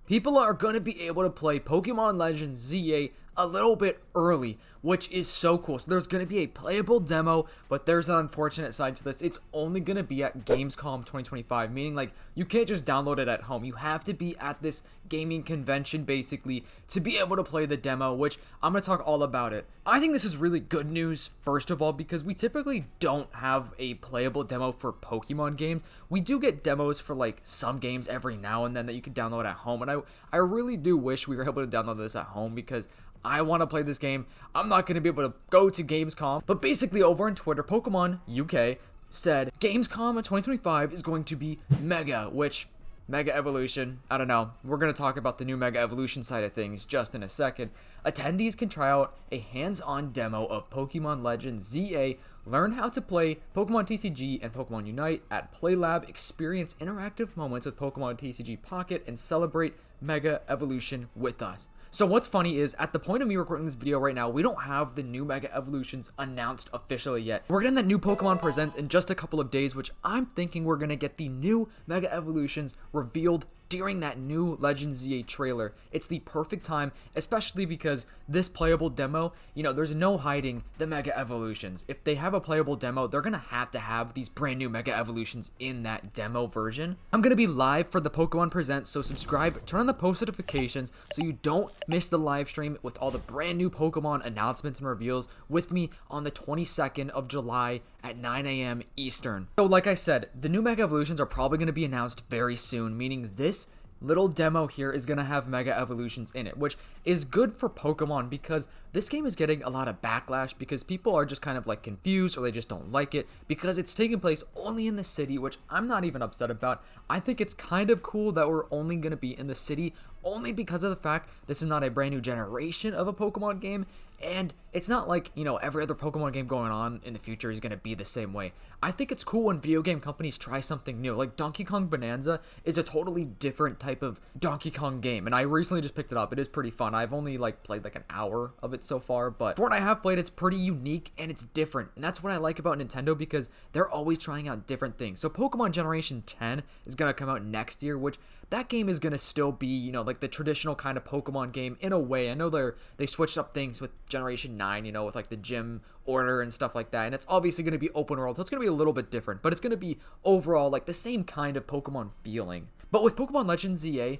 people are going to be able to play Pokemon Legends ZA a little bit early, which is so cool. So there's going to be a playable demo, but there's an unfortunate side to this. It's only going to be at Gamescom 2025, meaning like you can't just download it at home. You have to be at this gaming convention basically to be able to play the demo, which I'm going to talk all about it. I think this is really good news, first of all, because we typically don't have a playable demo for Pokemon games. We do get demos for like some games every now and then that you can download at home, and I really do wish we were able to download this at home because I want to play this game. I'm not going to be able to go to Gamescom, but basically over on Twitter, Pokemon UK said Gamescom in 2025 is going to be Mega, which Mega Evolution, I don't know. We're going to talk about the new Mega Evolution side of things just in a second. Attendees can try out a hands-on demo of Pokemon Legends ZA, learn how to play Pokemon TCG and Pokemon Unite at Playable, experience interactive moments with Pokemon TCG Pocket, and celebrate Mega Evolution with us. So what's funny is, at the point of me recording this video right now, we don't have the new Mega Evolutions announced officially yet. We're getting that new Pokemon Presents in just a couple of days, which I'm thinking we're going to get the new Mega Evolutions revealed during that new Legends ZA trailer. It's the perfect time, especially because this playable demo, you know, there's no hiding the Mega Evolutions. If they have a playable demo, they're gonna have to have these brand new Mega Evolutions in that demo version. I'm gonna be live for the Pokemon Presents, so subscribe, turn on the post notifications so you don't miss the live stream with all the brand new Pokemon announcements and reveals with me on the 22nd of July at 9 a.m. Eastern. So like I said, the new Mega Evolutions are probably going to be announced very soon, meaning this little demo here is going to have Mega Evolutions in it, which is good for Pokemon because this game is getting a lot of backlash because people are just kind of like confused or they just don't like it because it's taking place only in the city, which I'm not even upset about. I think it's kind of cool that we're only going to be in the city only because of the fact this is not a brand new generation of a Pokemon game. And it's not like, you know, every other Pokemon game going on in the future is going to be the same way. I think it's cool when video game companies try something new. Like Donkey Kong Bonanza is a totally different type of Donkey Kong game. And I recently just picked it up. It is pretty fun. I've only like played like an hour of it so far. But for what I have played, it's pretty unique and it's different. And that's what I like about Nintendo because they're always trying out different things. So Pokemon Generation 10 is going to come out next year, which that game is going to still be, you know, like the traditional kind of Pokemon game in a way. I know they switched up things with Generation 9, you know, with like the gym order and stuff like that. And it's obviously going to be open world, so it's going to be a little bit different. But it's going to be overall like the same kind of Pokemon feeling. But with Pokemon Legends ZA,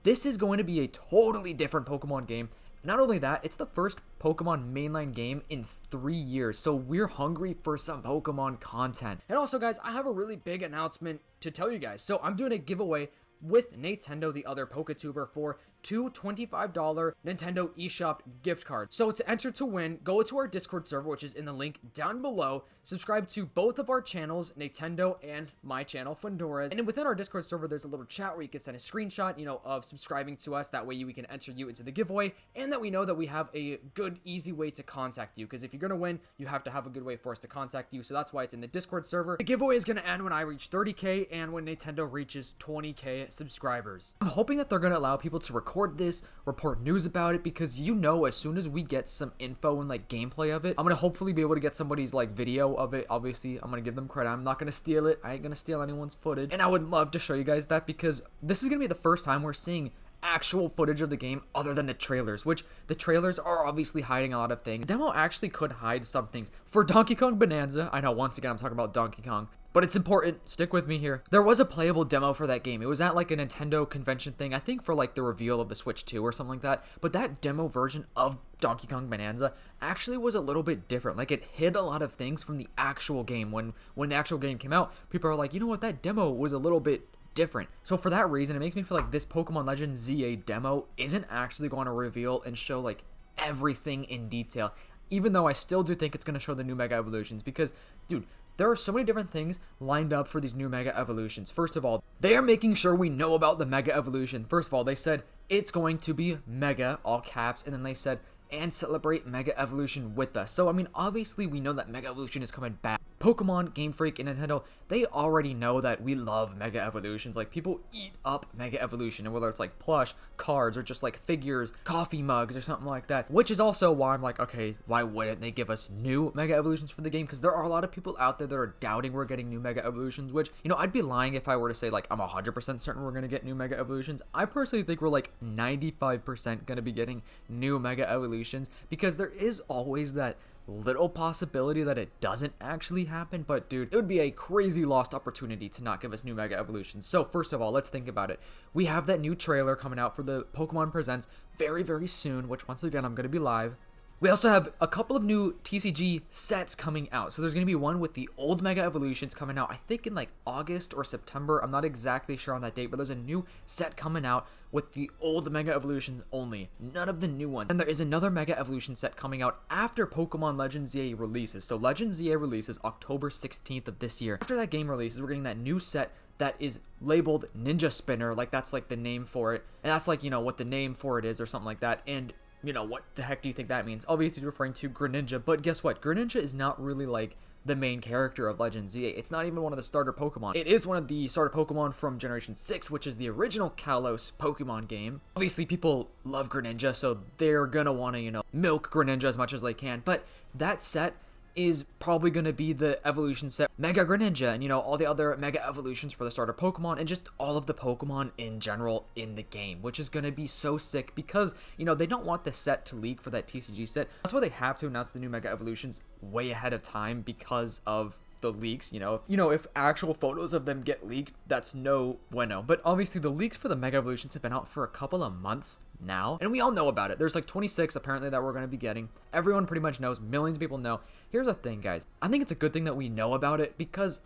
this is going to be a totally different Pokemon game. Not only that, it's the first Pokemon mainline game in 3 years, so we're hungry for some Pokemon content. And also, guys, I have a really big announcement to tell you guys. So I'm doing a giveaway with Nintendo, the other PokeTuber, for two $25 Nintendo eShop gift cards. So to enter to win, go to our Discord server, which is in the link down below. Subscribe to both of our channels, Nintendo and my channel, Fundores. And then within our Discord server, there's a little chat where you can send a screenshot, you know, of subscribing to us. That way we can enter you into the giveaway, and that we know that we have a good, easy way to contact you. Because if you're gonna win, you have to have a good way for us to contact you. So that's why it's in the Discord server. The giveaway is gonna end when I reach 30K and when Nintendo reaches 20K subscribers. I'm hoping that they're gonna allow people to record this, report news about it, because you know, as soon as we get some info and like gameplay of it, I'm gonna hopefully be able to get somebody's like video of it. Obviously, I'm gonna give them credit. I'm not gonna steal it. I ain't gonna steal anyone's footage. And I would love to show you guys that because this is gonna be the first time we're seeing actual footage of the game other than the trailers, which the trailers are obviously hiding a lot of things. The demo actually could hide some things. For Donkey Kong Bonanza, I know once again I'm talking about Donkey Kong, but it's important, stick with me here. There was a playable demo for that game. It was at like a Nintendo convention thing, I think for like the reveal of the Switch 2 or something like that. But that demo version of Donkey Kong Bonanza actually was a little bit different. Like it hid a lot of things from the actual game. When the actual game came out, people are like, you know what, that demo was a little bit different. So for that reason, it makes me feel like this Pokemon Legends ZA demo isn't actually going to reveal and show like everything in detail. Even though I still do think it's going to show the new Mega Evolutions because, dude, there are so many different things lined up for these new Mega Evolutions. First of all, they are making sure we know about the Mega Evolution. First of all, they said it's going to be Mega, all caps, and then they said, and celebrate Mega Evolution with us. So, I mean, obviously we know that Mega Evolution is coming back. Pokemon, Game Freak, and Nintendo, they already know that we love Mega Evolutions. Like, people eat up Mega Evolution, and whether it's like plush, cards, or just like figures, coffee mugs, or something like that, which is also why I'm like, okay, why wouldn't they give us new Mega Evolutions for the game? Because there are a lot of people out there that are doubting we're getting new Mega Evolutions, which, you know, I'd be lying if I were to say, like, I'm 100% certain we're going to get new Mega Evolutions. I personally think we're like 95% going to be getting new Mega Evolutions, because there is always that little possibility that it doesn't actually happen. But dude, it would be a crazy lost opportunity to not give us new Mega Evolutions. So first of all, let's think about it. We have that new trailer coming out for the Pokemon Presents very, very soon, which once again, I'm going to be live. We also have a couple of new TCG sets coming out. So there's going to be one with the old Mega Evolutions coming out, I think in like August or September. I'm not exactly sure on that date, but there's a new set coming out with the old Mega Evolutions only, none of the new ones. And there is another Mega Evolution set coming out after Pokemon Legends ZA releases. So Legends ZA releases October 16th of this year. After that game releases, we're getting that new set that is labeled Ninja Spinner, like that's like the name for it. And that's like, you know, what the name for it is or something like that. And you know, what the heck do you think that means? Obviously referring to Greninja, but guess what? Greninja is not really like the main character of Legends ZA. It's not even one of the starter Pokemon. It is one of the starter Pokemon from Generation 6, which is the original Kalos Pokemon game. Obviously, people love Greninja, so they're gonna want to, you know, milk Greninja as much as they can. But that set is probably going to be the evolution set Mega Greninja and, you know, all the other Mega Evolutions for the starter Pokemon and just all of the Pokemon in general in the game, which is going to be so sick because, you know, they don't want the set to leak for that TCG set. That's why they have to announce the new Mega Evolutions way ahead of time because of the leaks. You know, if actual photos of them get leaked, that's no bueno. But obviously the leaks for the Mega Evolutions have been out for a couple of months now, and we all know about it. There's like 26 apparently that we're going to be getting. Everyone pretty much knows, millions of people know. Here's the thing, guys, I think it's a good thing that we know about it because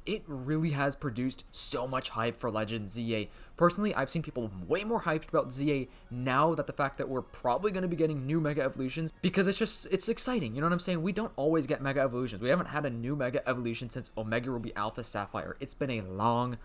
it really has produced so much hype for Legends ZA. Personally, I've seen people way more hyped about ZA now that the fact that we're probably going to be getting new Mega Evolutions, because it's exciting, you know what I'm saying? We don't always get Mega Evolutions. We haven't had a new Mega Evolution since Omega Ruby Alpha Sapphire. It's been a long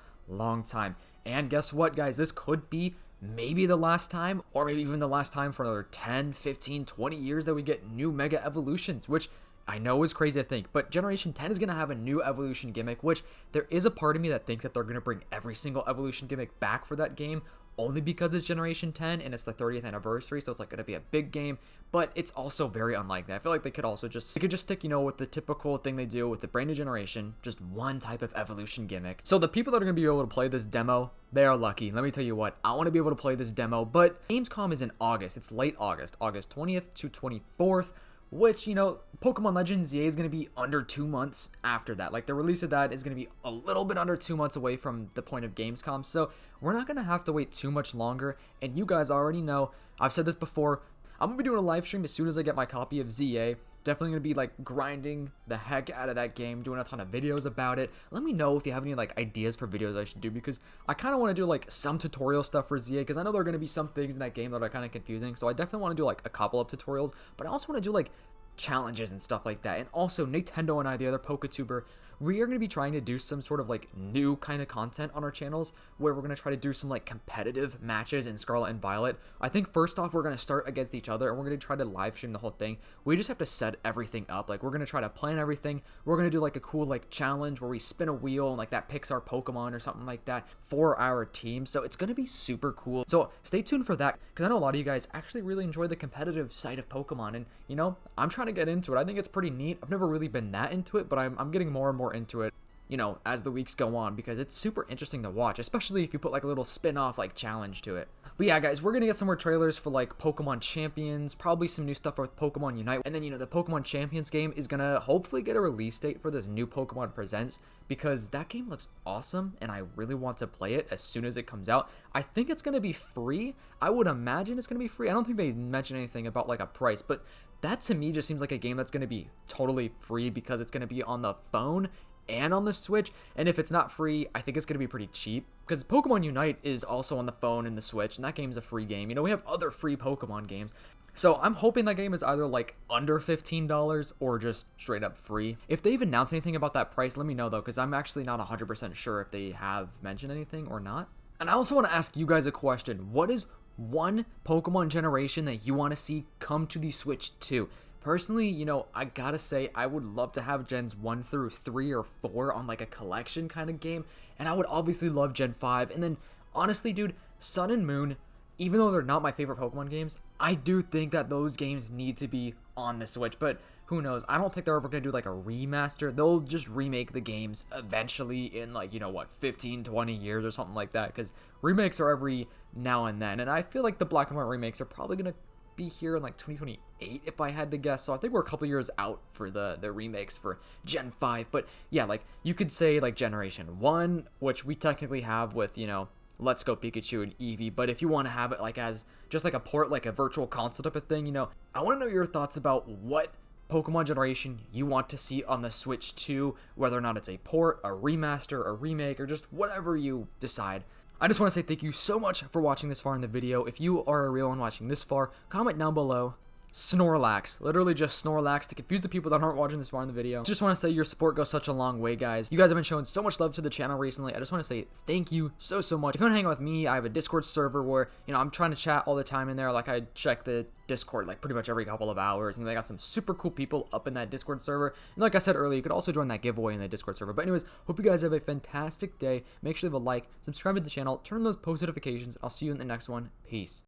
time. And guess what, guys? This could be maybe the last time, or maybe even the last time for another 10, 15, 20 years that we get new Mega Evolutions, which I know is crazy to think, but Generation 10 is going to have a new evolution gimmick, which there is a part of me that thinks that they're going to bring every single evolution gimmick back for that game, only because it's Generation 10 and it's the 30th anniversary, so it's like going to be a big game, but it's also very unlikely. I feel like they could just stick, you know, with the typical thing they do with the brand new generation, just one type of evolution gimmick. So the people that are going to be able to play this demo, they are lucky. Let me tell you what, I want to be able to play this demo, but Gamescom is in August. It's late August, August 20th to 24th. Which, you know, Pokemon Legends ZA is going to be under 2 months after that. Like, the release of that is going to be a little bit under 2 months away from the point of Gamescom. So, we're not going to have to wait too much longer. And you guys already know, I've said this before, I'm going to be doing a live stream as soon as I get my copy of ZA. Definitely going to be, like, grinding the heck out of that game, doing a ton of videos about it. Let me know if you have any, like, ideas for videos I should do, because I kind of want to do, like, some tutorial stuff for ZA, because I know there are going to be some things in that game that are kind of confusing, so I definitely want to do, like, a couple of tutorials, but I also want to do, like, challenges and stuff like that. And also, Nintendo and I, the other PokeTuber, we are going to be trying to do some sort of like new kind of content on our channels where we're going to try to do some like competitive matches in Scarlet and Violet. I think first off, we're going to start against each other and we're going to try to live stream the whole thing. We just have to set everything up. Like, we're going to try to plan everything. We're going to do like a cool like challenge where we spin a wheel and like that picks our Pokemon or something like that for our team. So it's going to be super cool. So stay tuned for that, because I know a lot of you guys actually really enjoy the competitive side of Pokemon, and you know, I'm trying to get into it. I think it's pretty neat. I've never really been that into it, but I'm getting more and more into it, you know, as the weeks go on, because it's super interesting to watch, especially if you put like a little spin-off like challenge to it. But yeah, guys, we're gonna get some more trailers for like Pokemon Champions, probably some new stuff with Pokemon Unite, and then, you know, the Pokemon Champions game is gonna hopefully get a release date for this new Pokemon Presents, because that game looks awesome and I really want to play it as soon as it comes out. I think it's gonna be free. I would imagine it's gonna be free. I don't think they mention anything about like a price, but that to me just seems like a game that's gonna be totally free, because it's gonna be on the phone and on the Switch. And if it's not free, I think it's going to be pretty cheap, because Pokemon Unite is also on the phone and the Switch, and that game's a free game. You know, we have other free Pokemon games. So I'm hoping that game is either like under $15 or just straight up free. If they've announced anything about that price, let me know though, because I'm actually not 100% sure if they have mentioned anything or not. And I also want to ask you guys a question. What is one Pokemon generation that you want to see come to the Switch 2? Personally, you know, I gotta say, I would love to have Gens 1 through 3 or 4 on like a collection kind of game, and I would obviously love Gen 5, and then, honestly, dude, Sun and Moon, even though they're not my favorite Pokemon games, I do think that those games need to be on the Switch, but who knows? I don't think they're ever going to do like a remaster. They'll just remake the games eventually in like, you know what, 15, 20 years or something like that, because remakes are every now and then, and I feel like the Black and White remakes are probably going to be here in like 2028 if I had to guess, so I think we're a couple years out for the remakes for Gen 5, but yeah, like you could say like Generation 1, which we technically have with, you know, Let's Go Pikachu and Eevee, but if you want to have it like as just like a port, like a virtual console type of thing, you know, I want to know your thoughts about what Pokemon generation you want to see on the Switch 2, whether or not it's a port, a remaster, a remake, or just whatever you decide. I just want to say thank you so much for watching this far in the video. If you are a real one watching this far, comment down below Snorlax, literally just Snorlax, to confuse the people that aren't watching this far in the video. Just want to say your support goes such a long way, guys. You guys have been showing so much love to the channel recently. I just want to say thank you so much. If you want to hang out with me, I have a Discord server where, you know, I'm trying to chat all the time in there. Like, I check the Discord like pretty much every couple of hours, and I got some super cool people up in that Discord server. And like I said earlier, you could also join that giveaway in the Discord server. But anyways, hope you guys have a fantastic day. Make sure to leave a like, subscribe to the channel, turn on those post notifications. I'll see you in the next one. Peace.